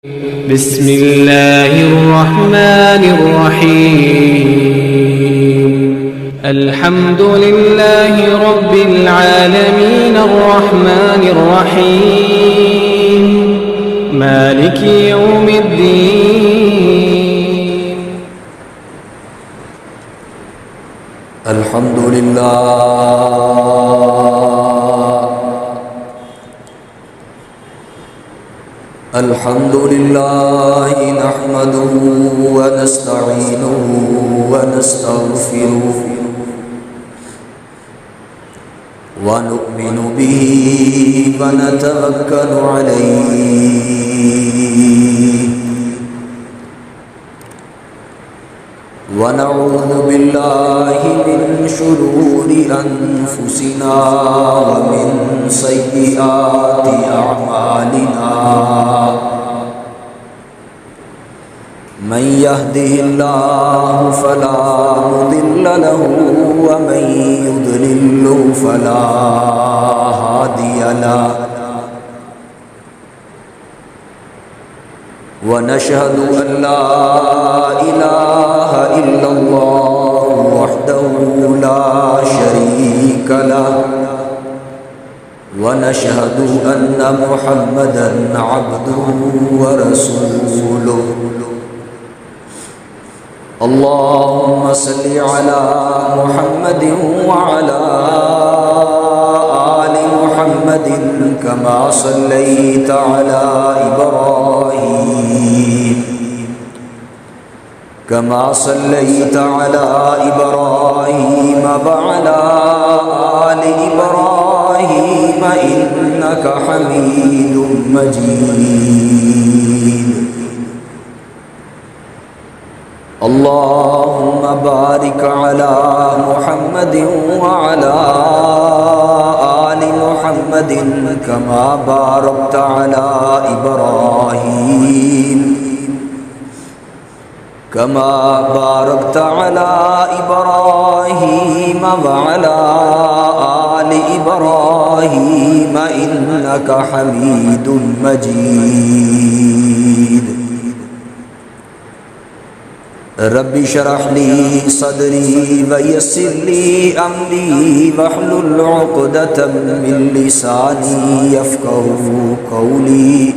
بسم الله الرحمن الرحيم الحمد لله رب العالمين الرحمن الرحيم مالك يوم الدين الحمد لله نحمده ونستعينه ونستغفره ونؤمن به ونتوكل عليه ونعوذ بالله من شرور أنفسنا ومن سيئات أعمالنا من يهده الله فلا مضل له ومن يضلل فلا هادي له ونشهد أن لا إله إلا الله وحده لا شريك له ونشهد أن محمدًا عبده ورسوله اللهم صل على محمد وعلى آل محمد كما صليت على إبراهيم وعلى آل إبراهيم إنك حميد مجيد اللهم بارك على محمد وعلى آل محمد كما باركت على إبراهيم وعلى آل إبراهيم إنك حميد مجيد رب اشرح لي صدري ويسر لي أمري واحلل عقدة من لساني يفقهوا قولي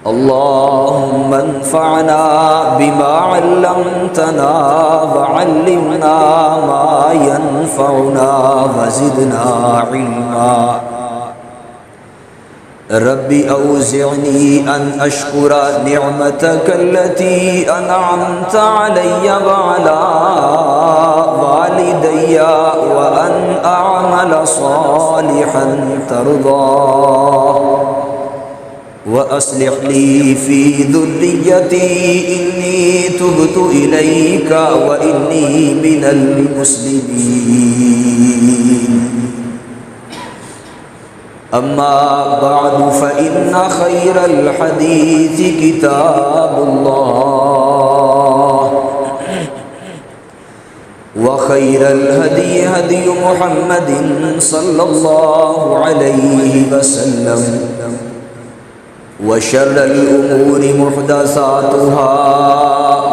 اللهم انفعنا بما علمتنا وعلمنا ما ينفعنا وزدنا علما رب أوزعني أن أشكر نعمتك التي أنعمت علي وعلى والدي وأن أعمل صالحا ترضاه وأصلح لي في ذريتي إني تبت إليك وإني من المسلمين أما بعد فإن خير الحديث كتاب الله وخير الهدي هدي محمد صلى الله عليه وسلم وشر الأمور محدثاتها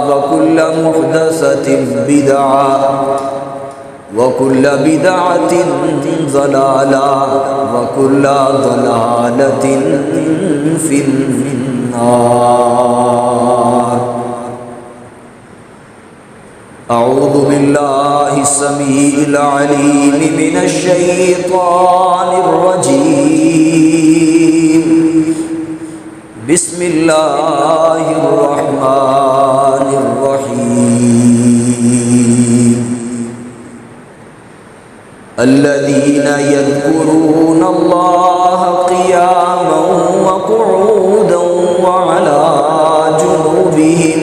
وكل محدثة بدعة وكل بدعة ضلالة وكل ضلالة في النار أعوذ بالله السميع العليم من الشيطان الرجيم بسم الله الرحمن الرحيم الذين يذكرون الله قياما وقعودا وعلى جنوبهم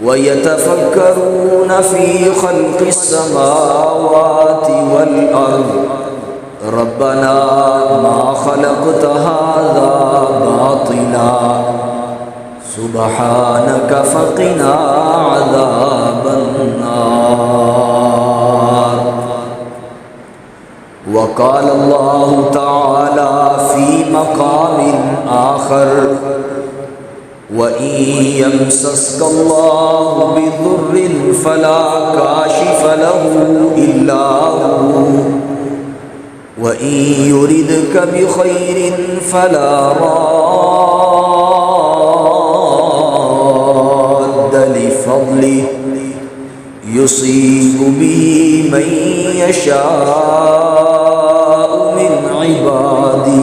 ويتفكرون في خلق السماوات والأرض ربنا ما خلقت هذا باطلا سبحانك فقنا عذاب النار وقال الله تعالى في فی مقام آخر وَإِن يَمْسَسْكَ اللَّهُ بِضُرٍّ فَلَا كَاشِفَ لَهُ إِلَّا هُوَ وَإِن يُرِدْكَ بِخَيْرٍ فَلَا رَادَّ لِفَضْلِهِ يُصِيبُ بِهِ مَن يَشَاءُ مِنْ عِبَادِهِ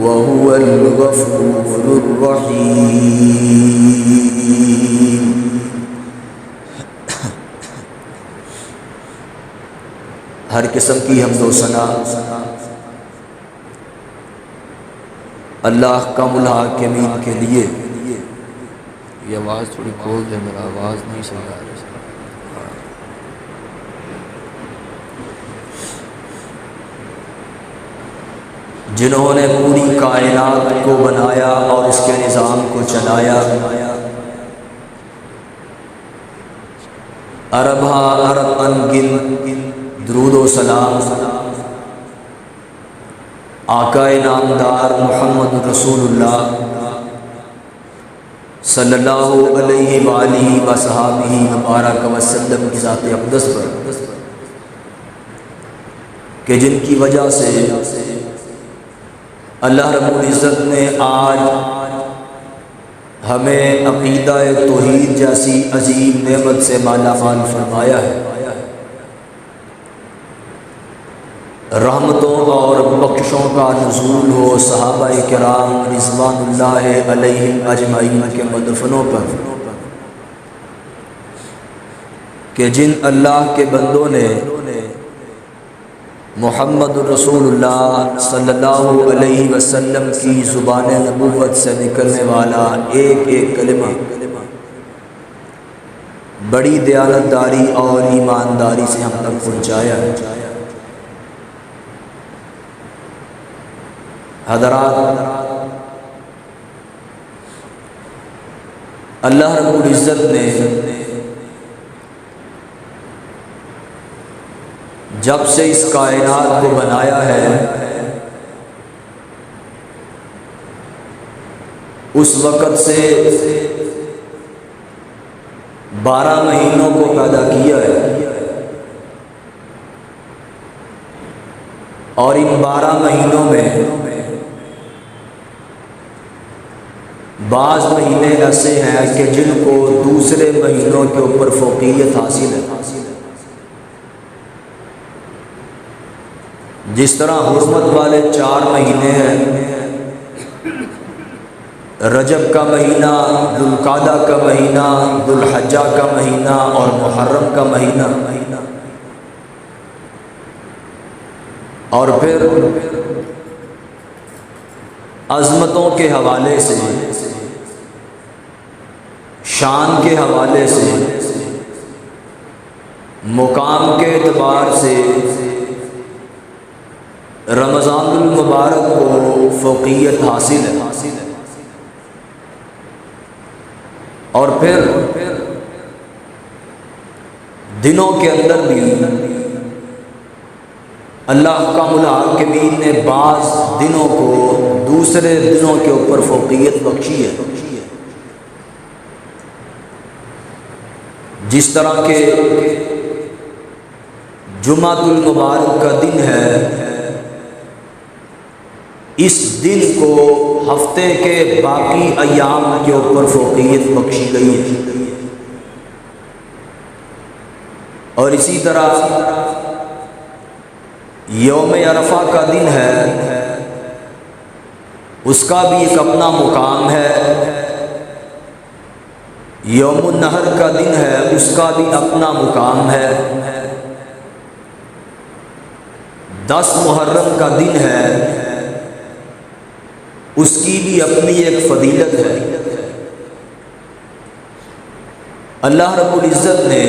وَهُوَ الْغَفُورُ الرَّحِيمُ۔ ہر قسم کی حمد و ثنا اللہ احکم الحاکمین کے لیے۔ یہ آواز تھوڑی کھول دے، میرا آواز نہیں سن رہا ہے۔ جنہوں نے پوری کائنات کو بنایا اور اس کے نظام کو چلایا، ارب ان گن درود و سلام آقا نامدار محمد رسول اللہ صلی اللہ علیہ وآلہ وصحبہ مبارک وسلم کی ذات اقدس پر، کہ جن کی وجہ سے اللہ رب العزت نے آج ہمیں عقیدہ توحید جیسی عظیم نعمت سے مالا مال فرمایا ہے۔ رحمتوں اور بخشوں کا نزول ہو صحابہ کرام رضوان اللہ علیہم اجمعین کے مدفنوں پر، کہ جن اللہ کے بندوں نے محمد رسول اللہ صلی اللہ علیہ وسلم کی زبان نبوت سے نکلنے والا ایک ایک کلمہ بڑی دیانتداری اور ایمانداری سے ہم تک پہنچایا ہے۔ حضرات، اللہ رب العزت نے جب سے اس کائنات کو بنایا ہے، اس وقت سے 12 مہینوں کو پیدا کیا ہے، اور ان 12 مہینوں میں بعض مہینے ایسے ہیں کہ جن کو دوسرے مہینوں کے اوپر فوقیت حاصل ہے۔ جس طرح حرمت والے 4 مہینے ہیں، رجب کا مہینہ، ذوالقعدہ کا مہینہ، ذوالحجہ کا مہینہ اور محرم کا مہینہ، اور پھر عظمتوں کے حوالے سے، شان کے حوالے سے، مقام کے اعتبار سے رمضان المبارک کو فوقیت حاصل ہے، اور پھر دنوں کے اندر بھی اللہ احکم الحاکمین نے بعض دنوں کو دوسرے دنوں کے اوپر فوقیت بخشی ہے۔ جس طرح کہ جمعہ المبارک کا دن ہے، اس دن کو ہفتے کے باقی ایام کے اوپر فوقیت بخشی گئی ہے، اور اسی طرح یوم عرفہ کا دن ہے، اس کا بھی ایک اپنا مقام ہے۔ یوم النحر کا دن ہے، اس کا بھی اپنا مقام ہے۔ 10 محرم کا دن ہے، اس کی بھی اپنی ایک فضیلت ہے۔ اللہ رب العزت نے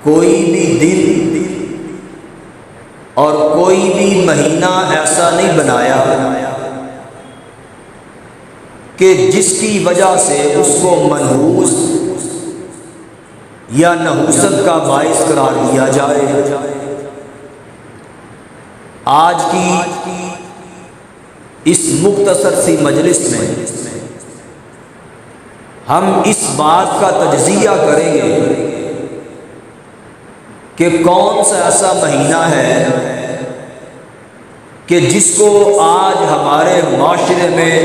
کوئی بھی دن اور کوئی بھی مہینہ ایسا نہیں بنایا کہ جس کی وجہ سے اس کو منحوس یا نحوست کا باعث قرار دیا جائے۔ آج کی اس مختصر سی مجلس میں ہم اس بات کا تجزیہ کریں گے کہ کون سا ایسا مہینہ ہے کہ جس کو آج ہمارے معاشرے میں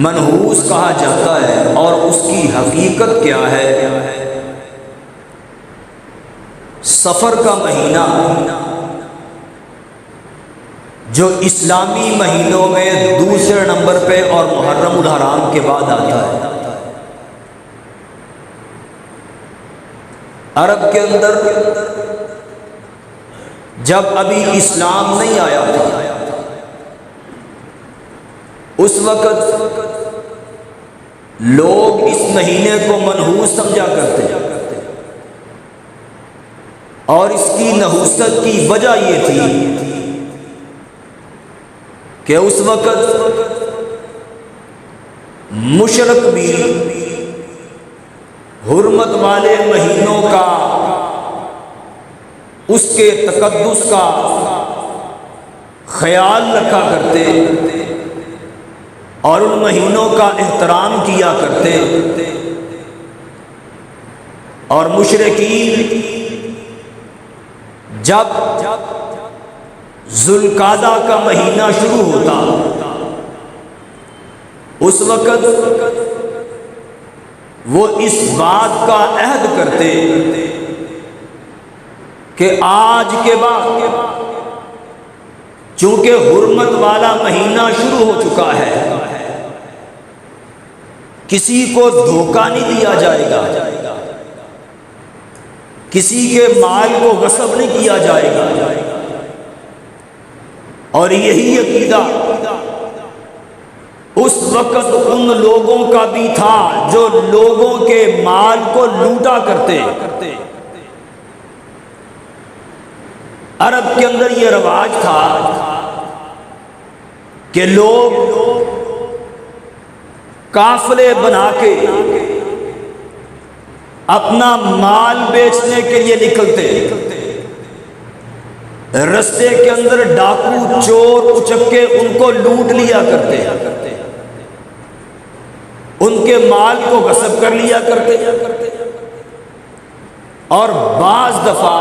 منحوس کہا جاتا ہے اور اس کی حقیقت کیا ہے۔ سفر کا مہینہ جو اسلامی مہینوں میں دوسرے نمبر پہ اور محرم الحرام کے بعد آتا ہے۔ عرب کے اندر جب ابھی اسلام نہیں آیا تھا اس وقت لوگ اس مہینے کو منحوس سمجھا کرتے اور اس کی نحوست کی وجہ یہ تھی کہ اس وقت مشرک بھی حرمت والے مہینوں کا، اس کے تقدس کا خیال رکھا کرتے اور ان مہینوں کا احترام کیا کرتے، اور مشرکین جب ذوالقعدہ کا مہینہ شروع ہوتا اس وقت وہ اس بات کا عہد کرتے کہ آج کے بعد چونکہ حرمت والا مہینہ شروع ہو چکا ہے، کسی کو دھوکہ نہیں دیا جائے گا، کسی کے مال کو غصب نہیں کیا جائے گا، اور یہی عقیدہ اس وقت ان لوگوں کا بھی تھا جو لوگوں کے مال کو لوٹا کرتے۔ عرب کے اندر یہ رواج تھا کہ لوگ قافلے بنا کے اپنا مال بیچنے کے لیے نکلتے، رستے کے اندر ڈاکو چور اچکے ان کو لوٹ لیا کرتے، ان کے مال کو غصب کر لیا کرتے، اور بعض دفعہ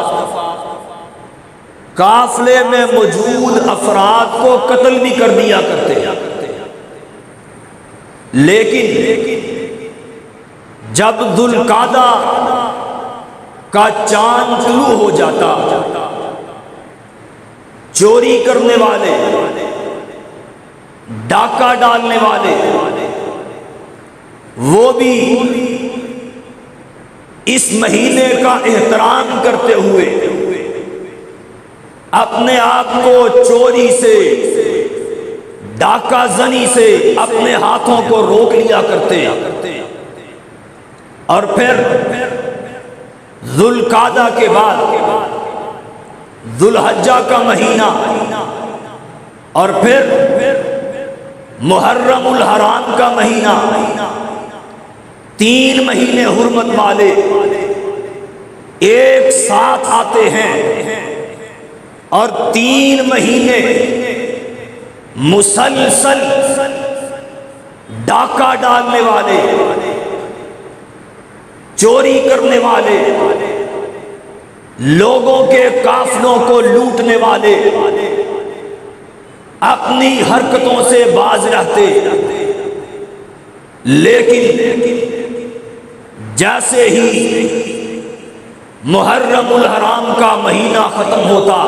قافلے میں موجود افراد کو قتل بھی کر دیا کرتے۔ لیکن جب ذوالقعدہ کا چاند طلوع ہو جاتا، چوری کرنے والے، ڈاکہ ڈالنے والے، وہ بھی اس مہینے کا احترام کرتے ہوئے اپنے آپ کو چوری سے، ڈاکہ زنی سے اپنے ہاتھوں کو روک لیا کرتے، اور پھر ذوالقعدہ کے بعد ذوالحجہ کا مہینہ اور پھر محرم الحرام کا مہینہ، 3 مہینے حرمت والے ایک ساتھ آتے ہیں، اور 3 مہینے مسلسل ڈاکہ ڈالنے والے، چوری کرنے والے، لوگوں کے قافلوں کو لوٹنے والے اپنی حرکتوں سے باز رہتے۔ لیکن جیسے ہی محرم الحرام کا مہینہ ختم ہوتا،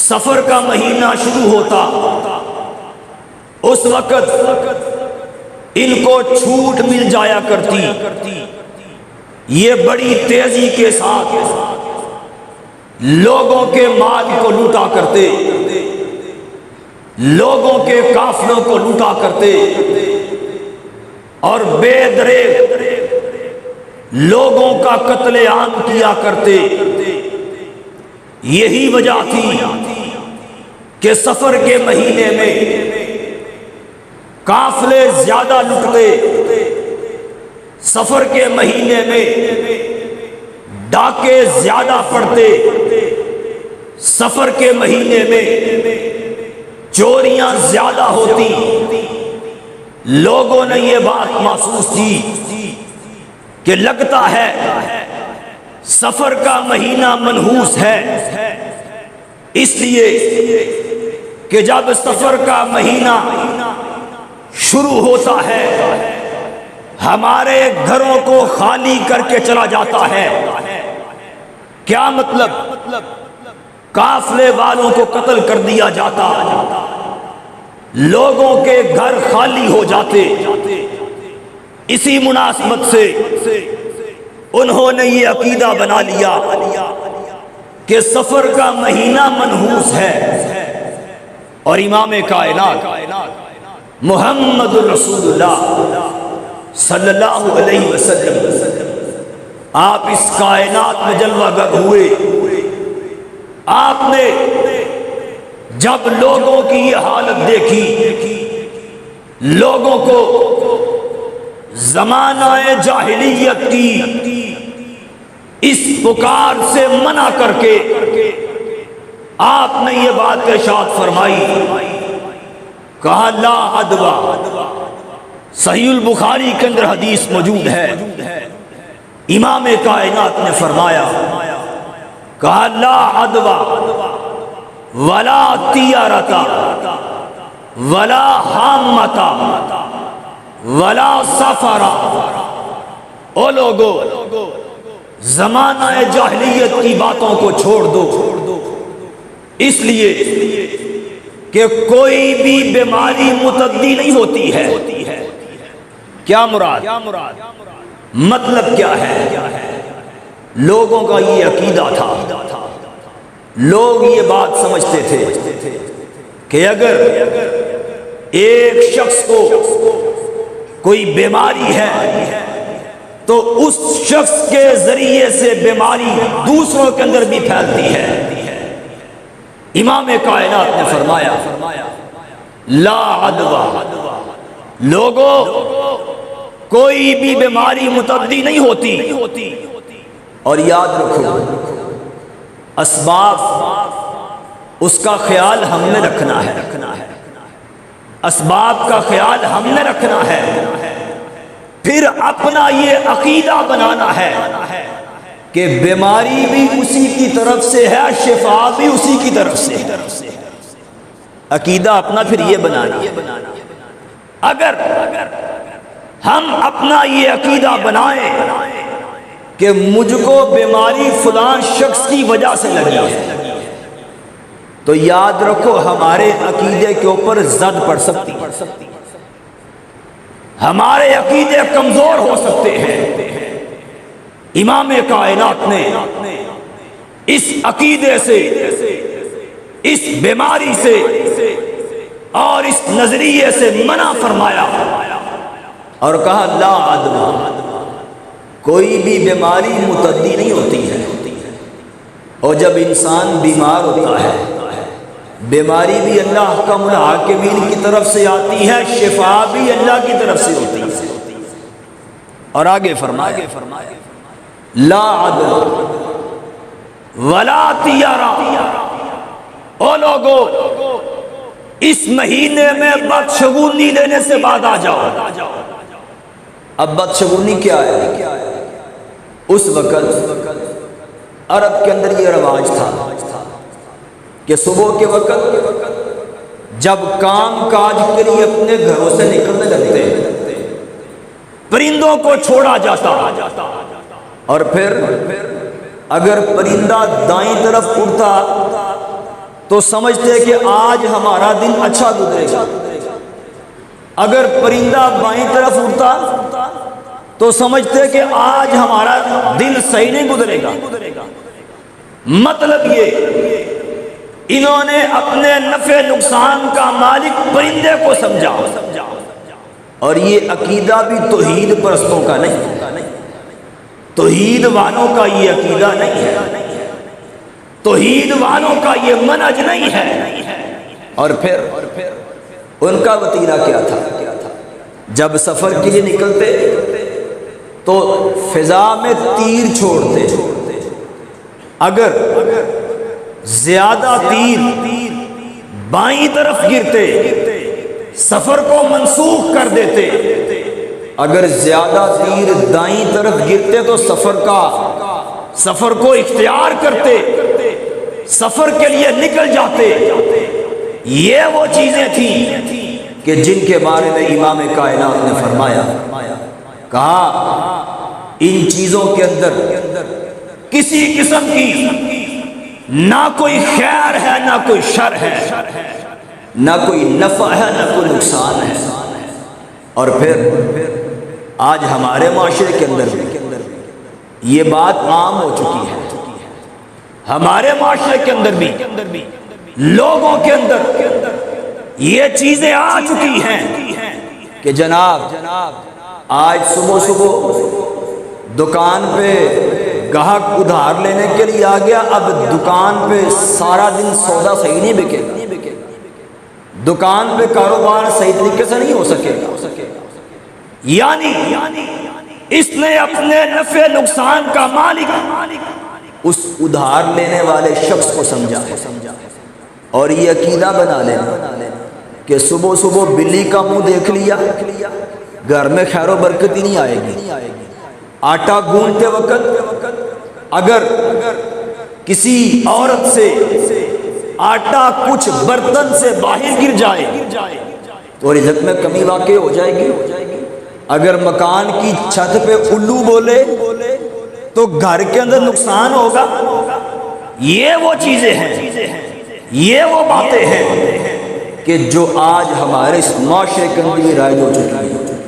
سفر کا مہینہ شروع ہوتا، اس وقت ان کو چھوٹ مل جایا کرتی، یہ بڑی تیزی کے ساتھ لوگوں کے مال کو لوٹا کرتے، لوگوں کے قافلوں کو لوٹا کرتے، اور بے دریغ لوگوں کا قتل عام کیا کرتے۔ یہی وجہ تھی کہ سفر کے مہینے میں قافلے زیادہ لٹتے، سفر کے مہینے میں ڈاکے زیادہ پڑتے، سفر کے مہینے میں چوریاں زیادہ ہوتی، لوگوں نے یہ بات محسوس کی کہ لگتا ہے سفر کا مہینہ منحوس ہے، اس لیے کہ جب سفر کا مہینہ شروع ہوتا ہے ہمارے گھروں کو خالی کر کے چلا جاتا ہے۔ کیا مطلب؟ قافلے والوں کو قتل کر دیا جاتا، لوگوں کے گھر خالی ہو جاتے۔ اسی مناسبت سے انہوں نے یہ عقیدہ بنا لیا کہ سفر کا مہینہ منحوس ہے، اور امام کائنات محمد رسول اللہ صلی اللہ علیہ وسلم آپ اس کائنات میں جلوہ گر ہوئے۔ آپ نے جب لوگوں کی یہ حالت دیکھی، لوگوں کو زمانہ جاہلیت کی اس پکار سے منع کر کے آپ نے یہ بات ارشاد فرمائی، کہا لا عدوہ۔ صحیح البخاری کے اندر حدیث موجود ہے، امام کائنات نے فرمایا، کہا لا عدوہ ولا طیارتا ولا حامتا ولا سفرا۔ او لوگو، زمانہ جاہلیت کی باتوں کو چھوڑ دو، اس لیے کہ کوئی بھی بیماری متعدی نہیں ہوتی ہے۔ کیا مراد؟ مطلب کیا ہے؟ لوگوں کا یہ عقیدہ تھا، لوگ یہ بات سمجھتے تھے کہ اگر ایک شخص کو کوئی بیماری ہے تو اس شخص کے ذریعے سے بیماری دوسروں کے اندر بھی پھیلتی ہے۔ امام کائنات نے فرمایا لا عدوہ، لوگوں کوئی بھی بیماری متعدی نہیں ہوتی، اور یاد رکھو اسباب اس کا خیال ہم نے رکھنا ہے، اسباب کا خیال ہم نے رکھنا ہے، پھر اپنا یہ عقیدہ بنانا ہے کہ بیماری بھی اسی کی طرف سے ہے، شفا بھی اسی کی طرف سے ہے۔ عقیدہ اپنا پھر یہ بنانا ہے۔ اگر ہم اپنا یہ عقیدہ بنائیں کہ مجھ کو بیماری فلاں شخص کی وجہ سے لگی ہے، تو یاد رکھو ہمارے عقیدے کے اوپر زد پڑ سکتی ہے، ہمارے عقیدے کمزور ہو سکتے ہیں۔ امام کائنات نے اس عقیدے سے، اس بیماری سے اور اس نظریے سے منع فرمایا اور کہا لا عدوہ، کوئی بھی بیماری متعدی نہیں ہوتی ہے، اور جب انسان بیمار ہوتا ہے بیماری بھی اللہ کا الحاکمین کی طرف سے آتی ہے، شفا بھی اللہ کی طرف سے ہوتی ہے۔ اور آگے فرمایا لا عدوہ ولا طیارہ۔ او لوگو، اس مہینے میں بدشگونی لینے سے بعد آ جاؤ۔ اب بدشگونی کیا ہے؟ اس وقت عرب کے اندر یہ رواج تھا کہ صبح کے وقت جب کام کاج کے لیے اپنے گھروں سے نکلنے لگتے پرندوں کو چھوڑا جاتا، اور پھر اگر پرندہ دائیں طرف اڑتا تو سمجھتے کہ آج ہمارا دن اچھا گزرے گا، اگر پرندہ بائیں طرف اڑتا تو سمجھتے کہ آج ہمارا دن صحیح نہیں گزرے گا۔ مطلب یہ انہوں نے اپنے نفع نقصان کا مالک پرندے کو سمجھا، اور یہ عقیدہ بھی توحید پرستوں کا نہیں، توحید والوں کا یہ عقیدہ نہیں ہے، توحید والوں کا یہ منہج نہیں ہے۔ اور پھر ان کا وتیرہ کیا تھا؟ جب سفر کے لیے نکلتے تو فضا میں تیر چھوڑتے، اگر زیادہ تیر بائیں طرف گرتے سفر کو منسوخ کر دیتے، اگر زیادہ تیر دائیں طرف گرتے تو سفر کو اختیار کرتے، سفر کے لیے نکل جاتے۔ یہ وہ چیزیں تھیں کہ جن کے بارے میں امام کائنات نے فرمایا، کہا ان چیزوں کے اندر کسی قسم کی نہ کوئی خیر ہے نہ کوئی شر ہے، نہ کوئی نفع ہے نہ کوئی نقصان ہے۔ اور پھر آج ہمارے معاشرے کے اندر بھی یہ بات عام ہو چکی ہے، ہمارے معاشرے کے اندر بھی لوگوں کے اندر یہ چیزیں آ چکی ہیں کہ جناب آج صبح دکان پہ گاہک ادھار لینے کے لیے آ گیا، اب دکان پہ سارا دن سودا صحیح نہیں بکے گا، دکان پہ کاروبار صحیح طریقے سے نہیں ہو سکے گا، یعنی اس نے اپنے نفع نقصان کا مالک اس ادھار لینے والے شخص کو سمجھا اور یہ عقیدہ بنا لینا کہ صبح بلی کا منہ دیکھ لیا گھر میں خیر و برکت ہی نہیں آئے گی۔ آٹا گوندتے وقت اگر کسی عورت سے آٹا کچھ برتن سے باہر گر جائے تو رزق میں کمی واقع ہو جائے گی۔ اگر مکان کی چھت پہ الو بولے تو گھر کے اندر نقصان ہوگا۔ یہ وہ چیزیں ہیں، یہ وہ باتیں ہیں کہ جو آج ہمارے اس معاشرے کے اندر رائج ہو چکی ہیں۔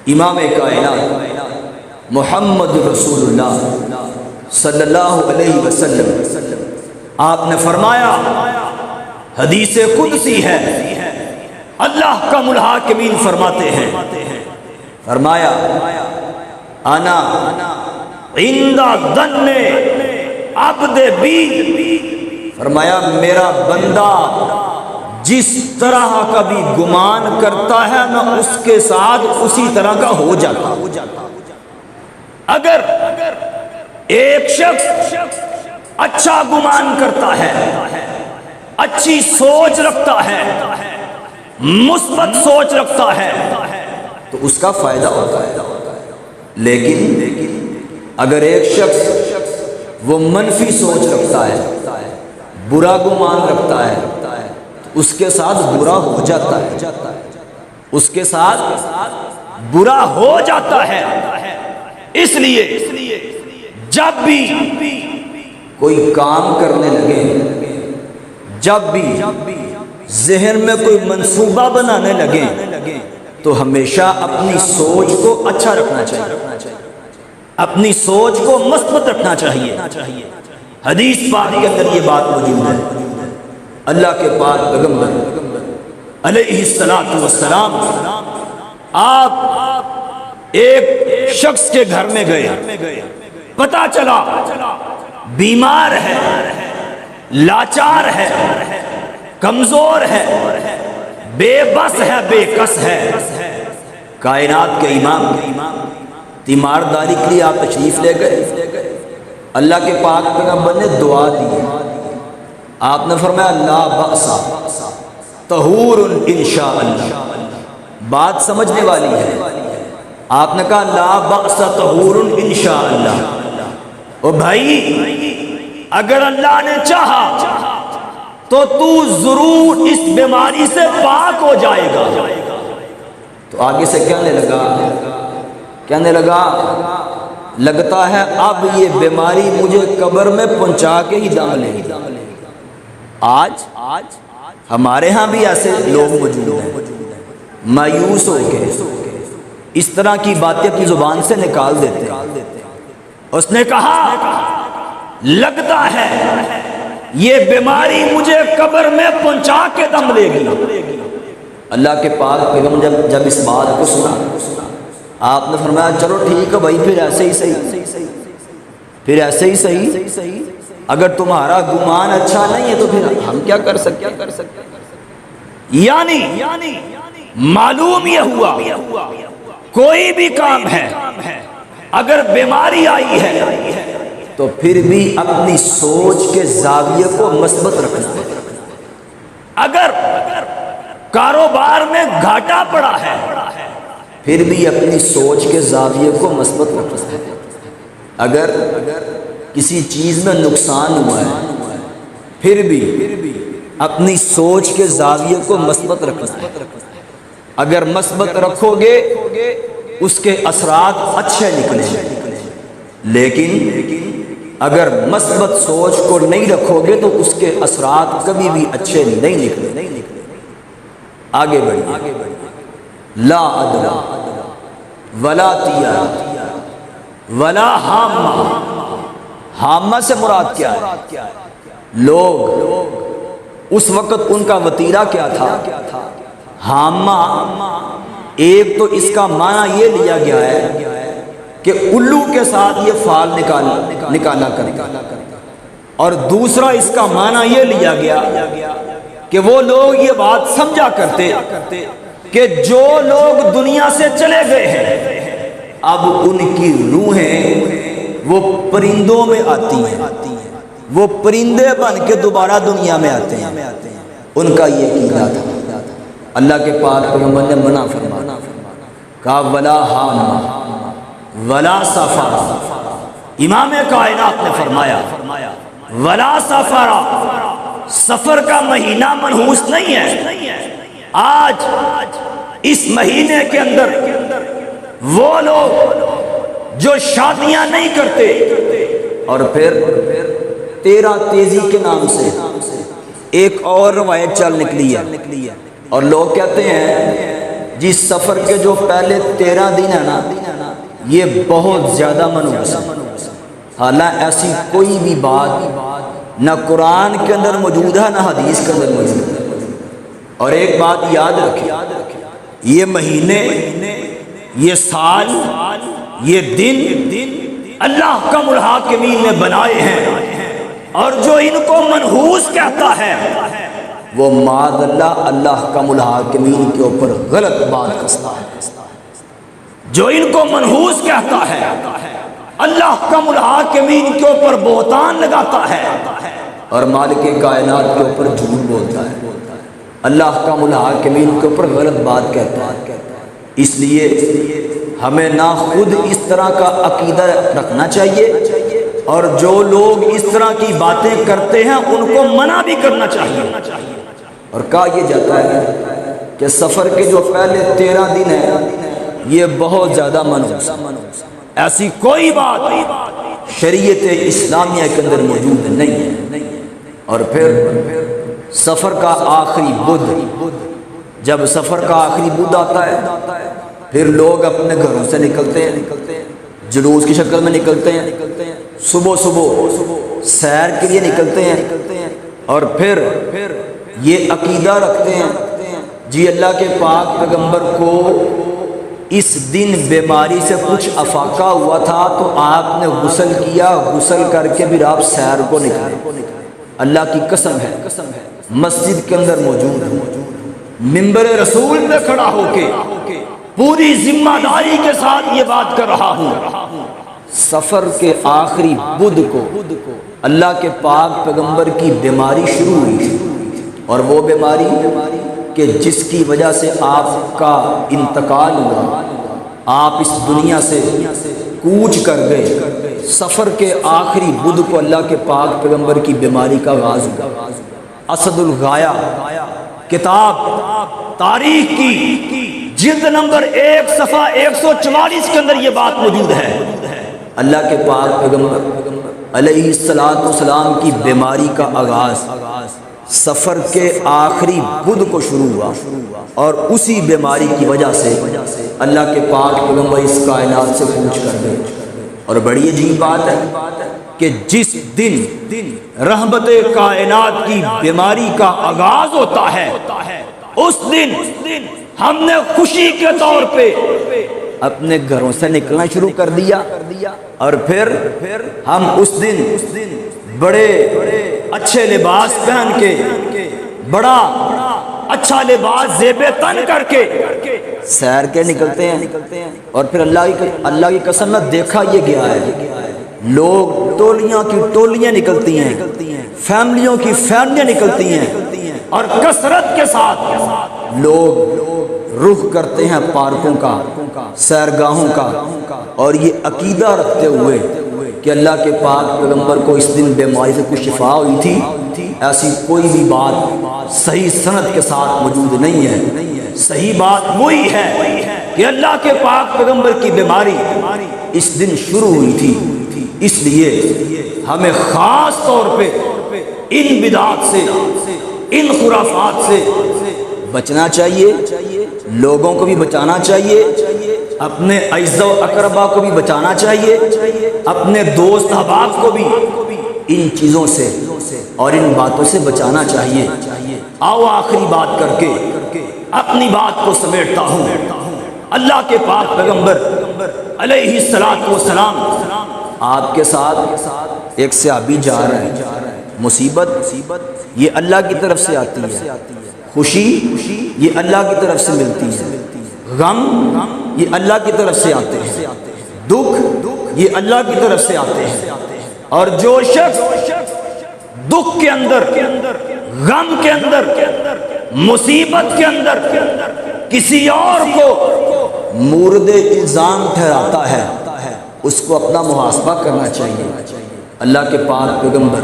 امام کائنات محمد رسول اللہ صلی اللہ علیہ وسلم آپ نے فرمایا، حدیث قدسی ہے، اللہ کا الحاکمین فرماتے ہیں، فرمایا انا عند ظن عبد بی، فرمایا میرا بندہ جس طرح کا بھی گمان کرتا ہے نہ اس کے ساتھ اسی طرح کا ہو جاتا۔ اگر ایک شخص اچھا گمان کرتا ہے، اچھی سوچ رکھتا ہے، مثبت سوچ رکھتا ہے تو اس کا فائدہ ہوتا ہے، لیکن اگر ایک شخص وہ منفی سوچ رکھتا ہے، برا گمان رکھتا ہے، اس کے ساتھ برا ہو جاتا ہے، اس کے ساتھ برا ہو جاتا ہے۔ اس لیے جب بھی کوئی کام کرنے لگے، جب بھی ذہن میں کوئی منصوبہ بنانے لگے تو ہمیشہ اپنی سوچ کو اچھا رکھنا چاہیے، اپنی سوچ کو مثبت رکھنا چاہیے۔ حدیث پاک کے اندر یہ بات موجود ہے، اللہ کے پاک پیغمبر علیہ السلام آپ ایک شخص کے گھر میں گئے، پتہ چلا بیمار ہے، لاچار ہے، کمزور ہے، بے بس ہے، بے کس ہے۔ کائنات کے امام تیمارداری کے لیے آپ تشریف لے گئے، اللہ کے پاک پیغمبر نے دعا دی، آپ نے فرمایا لا بأس طہور انشاءاللہ، بات سمجھنے والی ہے، آپ نے کہا لا بأس طہور انشاءاللہ۔ او بھائی اگر اللہ نے چاہا تو ضرور اس بیماری سے پاک ہو جائے گا۔ تو آگے سے کہنے لگا لگتا ہے اب یہ بیماری مجھے قبر میں پہنچا کے ہی دم لے گی۔ آج ہمارے ہاں بھی ایسے لوگ موجود ہیں، مایوس ہو کے اس طرح کی باتیں اپنی زبان سے نکال دیتے ہیں۔ اس نے کہا لگتا ہے یہ بیماری مجھے قبر میں پہنچا کے دم لے گی۔ اللہ کے پاک پیغمبر جب اس بات کو سنا آپ نے فرمایا چلو ٹھیک ہے بھائی، پھر ایسے ہی صحیح، اگر تمہارا گمان اچھا نہیں ہے تو پھر ہم کیا کر سکتے ہیں۔ یعنی معلوم یہ ہوا کوئی بھی کام ہے اگر بیماری آئی ہے تو پھر بھی اپنی سوچ کے زاویے کو مثبت رکھنا ہے۔ اگر کاروبار میں گھاٹا پڑا ہے پھر بھی اپنی سوچ کے زاویے کو مثبت رکھنا ہے۔ اگر کسی چیز میں نقصان ہوا ہے پھر بھی اپنی سوچ کے زاویے کو مثبت رکھنا ہے۔ اگر مثبت رکھو گے اس کے اثرات اچھے نکلیں گے، لیکن اگر مثبت سوچ کو نہیں رکھو گے تو اس کے اثرات کبھی بھی اچھے نہیں نکلیں۔ آگے بڑھیے۔ لا عدل ولا تیارہ ولا حامہ۔ حامہ سے مراد کیا ہے؟ لوگ اس وقت ان کا وتیرہ کیا تھا؟ حامہ ایک تو اس کا معنی یہ لیا گیا ہے کہ الو کے ساتھ یہ فعل نکالا کرتا، اور دوسرا اس کا معنی یہ لیا گیا کہ وہ لوگ یہ بات سمجھا کرتے کہ جو لوگ دنیا سے چلے گئے ہیں اب ان کی روحیں وہ پرندوں میں آتی ہیں، وہ پرندے بن کے دوبارہ دنیا میں آتے ہیں۔ ان کا یہ عقیدہ تھا۔ اللہ کے پاک پیغمبر نے منع فرمایا، کہا ولا حامہ ولا سفر۔ امام کائنات نے فرمایا ولا سفر، سفر کا مہینہ منحوس نہیں ہے۔ آج اس مہینے کے اندر وہ لوگ جو شادیاں نہیں کرتے اور پھر 13 تیزی کے نام سے ایک اور روایت چل نکلی ہے، اور لوگ کہتے ہیں جس سفر کے جو پہلے 13 دن ہے نا یہ بہت زیادہ منحوس ہے۔ حالانکہ ایسی کوئی بھی بات نہ قرآن کے اندر موجود ہے نہ حدیث کے اندر موجود ہے۔ اور ایک بات یاد رکھیں، یہ مہینے، یہ سال، یہ دن اللہ کا الحاکمین نے بنائے ہیں، اور جو ان کو منحوس کہتا ہے وہ معاذ اللہ کا الحاکمین کے اوپر غلط بات کرتا ہے۔ جو ان کو منحوس کہتا ہے اللہ کا الحاکمین کے اوپر بہتان لگاتا ہے اور مالک کائنات کے اوپر جھوٹ بولتا ہے، اللہ کا الحاکمین کے اوپر غلط بات کہتا ہے۔ اس لیے ہمیں نہ خود اس طرح کا عقیدہ رکھنا چاہیے، اور جو لوگ اس طرح کی باتیں کرتے ہیں ان کو منع بھی کرنا چاہیے۔ اور کہا یہ جاتا ہے کہ سفر کے جو پہلے 13 دن ہیں یہ بہت زیادہ منحوس ہے۔ ایسی کوئی بات شریعت اسلامیہ کے اندر موجود نہیں ہے۔ اور پھر سفر کا آخری بدھ، جب سفر کا آخری بدھ آتا ہے پھر لوگ اپنے گھروں سے نکلتے ہیں، جلوس کی شکل میں نکلتے ہیں، صبح سیر کے لیے نکلتے ہیں، اور پھر یہ عقیدہ رکھتے ہیں جی اللہ کے پاک پیغمبر کو اس دن بیماری سے کچھ افاقہ ہوا تھا تو آپ نے غسل کیا، غسل کر کے پھر آپ سیر کو نکلے۔ اللہ کی قسم ہے مسجد کے اندر موجود ہے، منبر رسول پہ کھڑا ہو کے پوری ذمہ داری کے ساتھ یہ بات کر رہا ہوں، سفر کے آخری بدھ کو اللہ کے پاک پیغمبر کی بیماری شروع ہوئی تھی، اور وہ بیماری کہ جس کی وجہ سے آپ کا انتقال ہوا، آپ اس دنیا سے کوچ کر گئے، سفر کے آخری بدھ کو اللہ کے پاک پیغمبر کی بیماری کا آغاز ہوا۔ اسد الغایہ کتاب تاریخ کی جلد نمبر 1 صفحہ 144 کے اندر یہ بات موجود ہے۔ اللہ کے پاک پیغمبر علیہ الصلوۃ والسلام کی بیماری کا آغاز سفر کے آخری بدھ کو شروع ہوا، اور اسی بیماری کی وجہ سے اللہ کے پاک پیغمبر اس کائنات سے کوچ کر گئے۔ اور بڑی عجیب بات ہے کہ جس دن رحمت کائنات کی بیماری کا آغاز ہوتا ہے اس دن ہم نے خوشی کے طور پہ اپنے گھروں سے نکلنا شروع کر دیا، اور پھر ہم اس دن بڑے اچھے لباس پہن کے، بڑا اچھا لباس زیب تن کر کے سیر کے نکلتے ہیں، اور پھر اللہ کی قسم میں دیکھا یہ گیا ہے لوگ ٹولیاں کی ٹولیاں نکلتی ہیں، فیملیوں کی فیملیاں نکلتی ہیں، اور کثرت کے ساتھ لوگ رخ کرتے ہیں پارکوں کا، سیرگاہوں کا، اور یہ عقیدہ رکھتے ہوئے کہ اللہ کے پاک پیغمبر کو اس دن بیماری سے کچھ شفا ہوئی تھی۔ ایسی کوئی بھی بات صحیح سند کے ساتھ موجود نہیں ہے۔ صحیح بات وہی ہے کہ اللہ کے پاک پیغمبر کی بیماری اس دن شروع ہوئی تھی۔ اس لیے ہمیں خاص طور پہ ان بدعات سے، ان خرافات سے بچنا چاہیے، لوگوں کو بھی بچانا چاہیے، اپنے اعزاء و اقربا کو بھی بچانا چاہیے، اپنے دوست احباب کو بھی ان چیزوں سے اور ان باتوں سے بچانا چاہیے۔ آؤ آخری بات کر کے اپنی بات کو سمیٹتا ہوں۔ اللہ کے پاک پیغمبر علیہ الصلوۃ والسلام آپ کے ساتھ ایک صحابی جا رہا ہے۔ مصیبت یہ اللہ کی طرف سے آتی ہے، خوشی یہ اللہ کی طرف سے ملتی ہے، غم یہ اللہ کی طرف سے آتے ہیں، دکھ یہ اللہ کی طرف سے آتے ہیں، اور جو شخص دکھ کے اندر، غم کے اندر، مصیبت کے اندر کسی اور کو مورد الزام ٹھہراتا ہے، اس کو اپنا محاسبہ کرنا چاہیے۔ اللہ کے پاک پیغمبر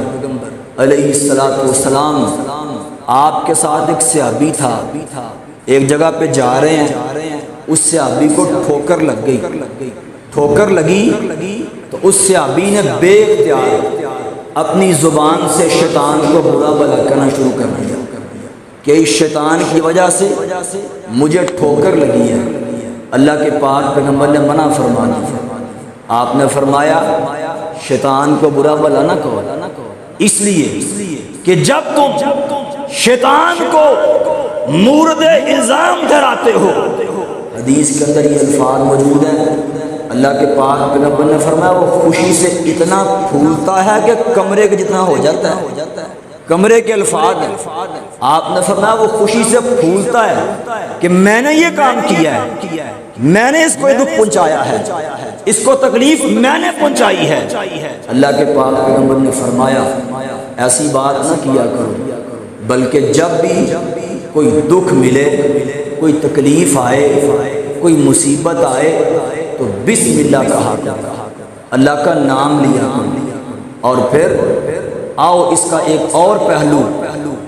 علیہ الصلوۃ والسلام آپ کے ساتھ ایک صحابی تھا، ایک جگہ پہ جا رہے ہیں، اس صحابی کو ٹھوکر لگ گئی، ٹھوکر لگی تو اس صحابی نے بے اختیار اپنی زبان سے شیطان کو برا بھلا کہنا شروع کر دیا کہ اس شیطان کی وجہ سے مجھے ٹھوکر لگی ہے۔ اللہ کے پاک پیغمبر نے منع فرما دیا۔ آپ نے فرمایا شیطان کو برا بھلا نہ کہو، اس لیے کہ جب تم شیطان کو مورد الزام ٹھہراتے ہو، حدیث کے اندر یہ الفاظ موجود ہیں، اللہ کے پاک پیغمبر نے فرمایا وہ خوشی سے اتنا پھولتا ہے کہ کمرے کے جتنا ہو جاتا ہے۔ کمرے کے الفاظ ہیں، آپ نے فرمایا وہ خوشی سے پھولتا ہے کہ میں نے یہ کام کیا ہے، میں نے اس کو دکھ پہنچایا ہے، اس کو تکلیف میں نے پہنچائی ہے۔ اللہ کے پاک پیغمبر نے فرمایا ایسی بات نہ کیا کرو، بلکہ جب بھی کوئی دکھ ملے، کوئی تکلیف آئے، کوئی مصیبت آئے تو بسم اللہ کہا کرو، اللہ کا نام لیا کرو۔ اور پھر آؤ اس کا ایک اور پہلو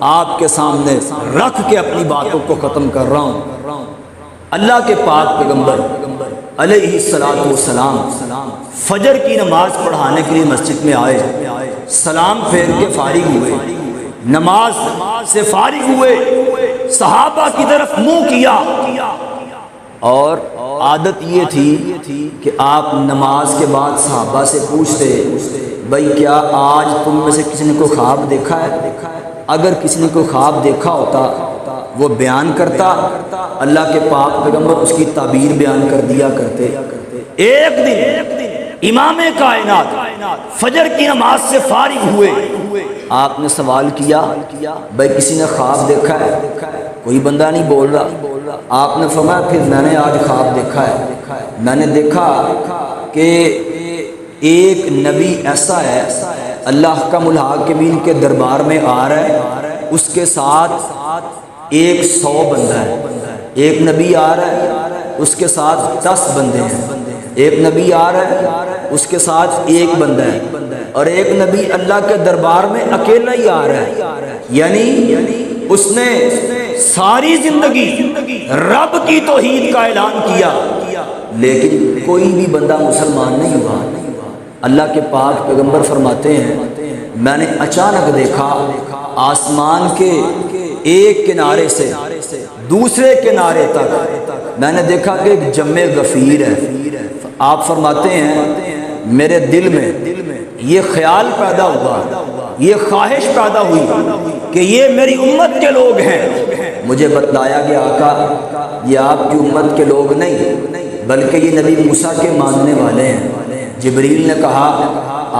آپ کے سامنے رکھ کے اپنی باتوں کو ختم کر رہا ہوں۔ اللہ کے پاک پیغمبر علیہ الصلوۃ والسلام فجر کی نماز پڑھانے کے لیے مسجد میں آئے، سلام پھیر کے فارغ ہوئے، نماز سے فارغ ہوئے، صحابہ کی طرف منہ کیا، اور عادت یہ تھی کہ آپ نماز کے بعد صحابہ سے پوچھتے بھائی کیا آج تم میں سے کسی نے کوئی خواب دیکھا ہے؟ اگر کسی نے کوئی خواب دیکھا ہوتا وہ بیان کرتا، اللہ کے پاک پیغمبر اس کی تعبیر بیان کر دیا کرتے۔ ایک دن امام کائنات فجر کی نماز سے فارغ ہوئے، آپ نے سوال کیا بھائی کسی نے خواب دیکھا ہے؟ کوئی بندہ نہیں بول رہا۔ آپ نے فرمایا پھر میں نے آج خواب دیکھا ہے، میں نے دیکھا کہ ایک نبی ایسا ہے اللہ کا الحاکمین کے دربار میں آ رہا ہے، اس کے ساتھ 100 بندہ ہے، ایک نبی آ رہا ہے اس کے ساتھ 10 بندے ہیں، ایک نبی آ رہا ہے اس کے ساتھ 1 بندہ ہے، اور ایک نبی اللہ کے دربار میں اکیلا ہی آ رہا ہے۔ یعنی اس نے ساری زندگی رب کی توحید کا اعلان کیا، لیکن کوئی بھی بندہ مسلمان نہیں ہوا۔ اللہ کے پاک پیغمبر فرماتے ہیں میں نے اچانک دیکھا آسمان کے ایک کنارے سے دوسرے کنارے تک میں نے دیکھا کہ ایک جمع غفیر ہے۔ آپ فرماتے ہیں میرے دل میں یہ خیال پیدا ہوا، یہ خواہش پیدا ہوئی کہ یہ میری امت کے لوگ ہیں۔ مجھے بتلایا گیا آقا یہ آپ کی امت کے لوگ نہیں بلکہ یہ نبی موسیٰ کے ماننے والے ہیں۔ جبریل نے کہا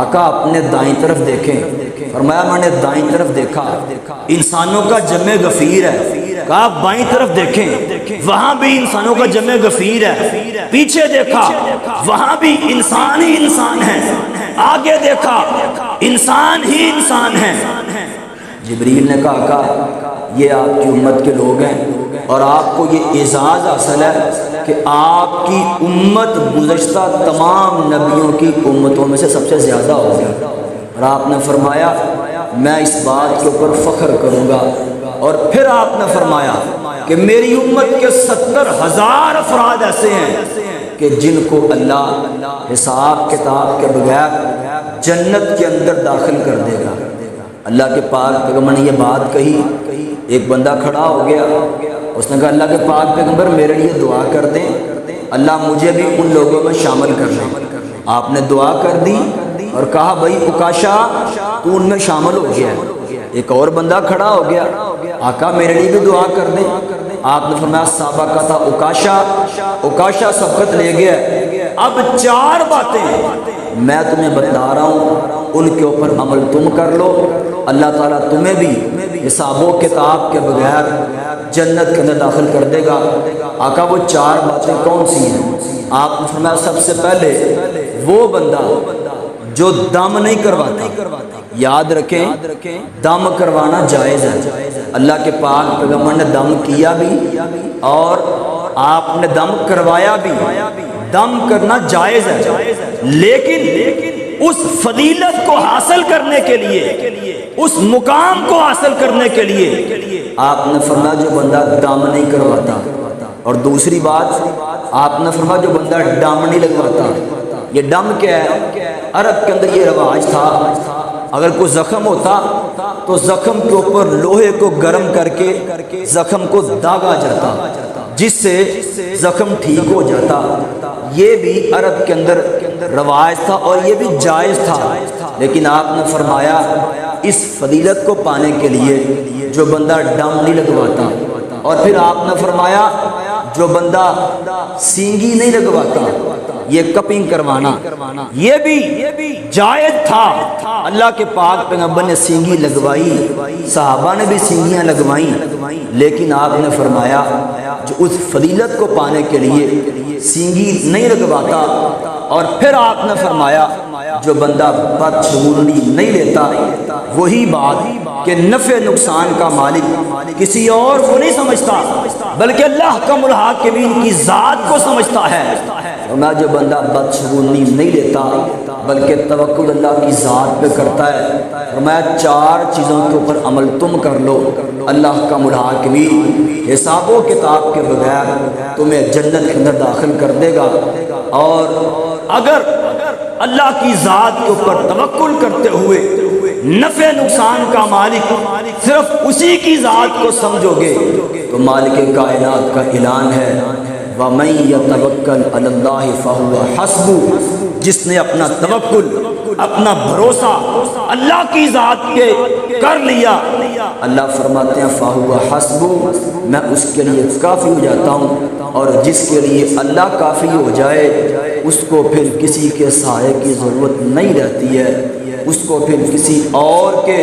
آقا اپنے دائیں طرف دیکھیں، فرمایا میں نے دائیں طرف دیکھا، انسانوں کا جمع غفیر ہے۔ کہا آپ بائیں طرف دیکھیں، وہاں بھی انسانوں کا جمع غفیر ہے۔ پیچھے دیکھا وہاں بھی انسان ہی انسان ہے۔ آگے دیکھا انسان ہی انسان ہے۔ جبریل نے کہا یہ آپ کی امت کے لوگ ہیں اور آپ کو یہ اعزاز حاصل ہے کہ آپ کی امت گزشتہ تمام نبیوں کی امتوں میں سے سب سے زیادہ ہوگی، اور آپ نے فرمایا میں اس بات کے اوپر فخر کروں گا۔ اور پھر آپ نے فرمایا کہ میری امت کے 70,000 افراد ایسے ہیں کہ جن کو اللہ حساب کتاب کے بغیر جنت کے اندر داخل کر دے گا۔ اللہ کے پاک پیغمبر نے یہ بات کہی، ایک بندہ کھڑا ہو گیا، اس نے کہا اللہ کے پاک پیغمبر میرے لیے دعا کر دیں، اللہ مجھے بھی ان لوگوں میں شامل کر لیں۔ آپ نے دعا کر دی اور کہا بھائی عکاشہ تو ان میں شامل ہو گیا ہے۔ ایک اور بندہ کھڑا ہو گیا، آقا میرے لیے بھی دعا کر دیں۔ آپ نے فرمایا سابقہ تھا عکاشہ سبقت لے گیا۔ اب 4 باتیں میں تمہیں بتا رہا ہوں، ان کے اوپر عمل تم کر لو، اللہ تعالیٰ تمہیں بھی حساب و کتاب کے بغیر جنت کے اندر داخل کر دے گا۔ آقا وہ 4 باتیں کون سی ہیں؟ آپ نے فرمایا سب سے پہلے وہ بندہ جو دم نہیں کرواتا۔ یاد رکھیں دم کروانا جائز ہے، اللہ کے پاک پیغمبر نے دم کیا بھی اور آپ نے دم کروایا بھی۔ دم کرنا جائز ہے، لیکن اس فضیلت کو حاصل کرنے کے لیے، اس مقام کو حاصل کرنے کے لیے آپ نے فرمایا جو بندہ دم نہیں کرواتا، اور دوسری بات آپ نے فرمایا جو بندہ ڈم نہیں لگواتا۔ یہ ڈم کیا ہے؟ عرب کے اندر یہ رواج تھا، اگر کوئی زخم ہوتا تو زخم کے اوپر لوہے کو گرم کر کے زخم کو داغا جاتا جس سے زخم ٹھیک ہو جاتا۔ یہ بھی عرب کے اندر رواج تھا اور یہ بھی جائز تھا، لیکن آپ نے فرمایا اس فضیلت کو پانے کے لیے جو بندہ ڈم نہیں لگواتا، اور پھر آپ نے فرمایا جو بندہ سینگی نہیں لگواتا، یہ کپنگ کروانا یہ بھی جائز تھا۔ اللہ کے پاک پیغمبر نے سینگی لگوائی، صحابہ نے بھی سینگیاں لگوائیں، لیکن آپ نے فرمایا جو اس فضیلت کو پانے کے لیے سینگی نہیں لگواتا، اور پھر آپ نے فرمایا جو بندہ بدشگونی نہیں لیتا، وہی بات کہ نفع نقصان کا مالک کسی اور کو نہیں سمجھتا بلکہ اللہ حکم الحاکمین کی ذات کو سمجھتا ہے۔ فرمایا جو بندہ بدشگونی نہیں لیتا بلکہ توکل اللہ کی ذات پہ کرتا ہے، فرمایا 4 چیزوں کے اوپر عمل تم کر لو، اللہ حکم الحاکمین حساب و کتاب کے بغیر تمہیں جنت کے اندر داخل کر دے گا۔ اور اگر اللہ کی ذات کے اوپر توکل کرتے ہوئے نفع نقصان کا مالک صرف اسی کی ذات کو سمجھو گے تو مالک کائنات کا اعلان ہے وَمَن يَتَوَكَّلْ عَلَى اللَّهِ فَهُوَ حَسْبُهُ، جس نے اپنا توکل اپنا بھروسہ اللہ کی ذات پہ کر لیا، اللہ فرماتے ہیں فَهُوَ حَسْبُهُ، میں اس کے لیے کافی ہو جاتا ہوں، اور جس کے لیے اللہ کافی ہو جائے اس کو پھر کسی کے سائے کی ضرورت نہیں رہتی ہے، اس کو پھر کسی اور کے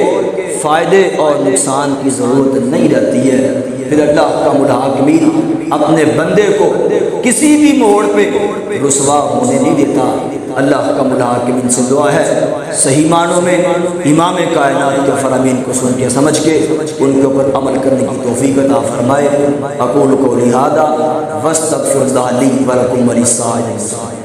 فائدے اور نقصان کی ضرورت نہیں رہتی ہے۔ پھر اللہ کا الحاکمین اپنے بندے کو کسی بھی موڑ پہ رسوا ہونے نہیں دیتا۔ اللہ کا الحاکمین سے دعا ہے صحیح معنوں میں امام کائنات کے فرامین کو سن کے سمجھ کے ان کے اوپر عمل کرنے کی توفیق عطا فرمائے۔ اقول قولی ھذا واستغفر اللہ لی ولکم ولسائر المسلمین۔